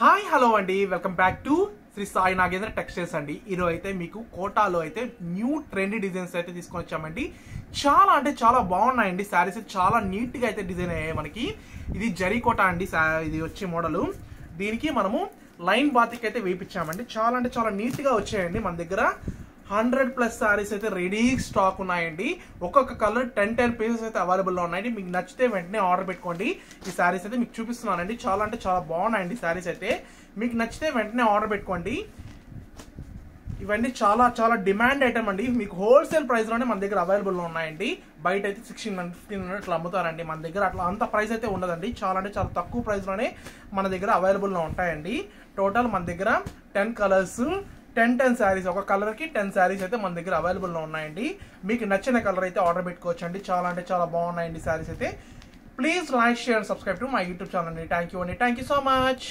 Hi hello అండి, welcome back to Sri Sai Nagendra textiles అండి. ఈరోజు అయితే మీకు కోటాలో అయితే న్యూ ట్రెండీ డిజైన్స్ అయితే తీసుకొని వచ్చామండి. చాలా అంటే చాలా బాగున్నాయండి. శారీస్ చాలా నీట్ గా అయితే డిజైన్ అయ్యాయి. మనకి ఇది జరీ కోటా అండి. ఇది వచ్చే మోడల్. దీనికి మనము లైన్ బాతిక్ అయితే వేయించామండి. చాలా అంటే చాలా నీట్ గా వచ్చాయండి. మన దగ్గర 100+ సారీస్ అయితే రెడీ స్టాక్ ఉన్నాయండి. ఒక్కొక్క కలర్ 10 పీసెస్ అయితే అవైలబుల్ లో ఉన్నాయండి. మీకు నచ్చితే వెంటనే ఆర్డర్ పెట్టుకోండి. ఈ సారీస్ అయితే మీకు చూపిస్తున్నానండి. చాలా అంటే చాలా బాగున్నాయండి సారీస్ అయితే. మీకు నచ్చితే వెంటనే ఆర్డర్ పెట్టుకోండి. ఇవన్నీ చాలా చాలా డిమాండ్ ఐటమ్ అండి. మీకు హోల్సేల్ ప్రైస్ లోనే మన దగ్గర అవైలబుల్ లో ఉన్నాయండి. బయట అయితే 1600-1500 అట్లా అమ్ముతారండి. మన దగ్గర అట్లా అంత ప్రైస్ అయితే ఉండదండి. చాలా అంటే చాలా తక్కువ ప్రైస్ లోనే మన దగ్గర అవైలబుల్ లో ఉంటాయండి. టోటల్ మన దగ్గర 10 కలర్స్ 10 శారీస్, ఒక కలర్ కి 10 శారీస్ అయితే మన దగ్గర అవైలబుల్ లో ఉన్నాయండి. మీకు నచ్చిన కలర్ అయితే ఆర్డర్ పెట్టుకోవచ్చు అండి. చాలా అంటే చాలా బాగున్నాయండి శారీస్ అయితే. Please like, share, subscribe to my YouTube channel అండి. థ్యాంక్ యూ అండి. Thank you so much.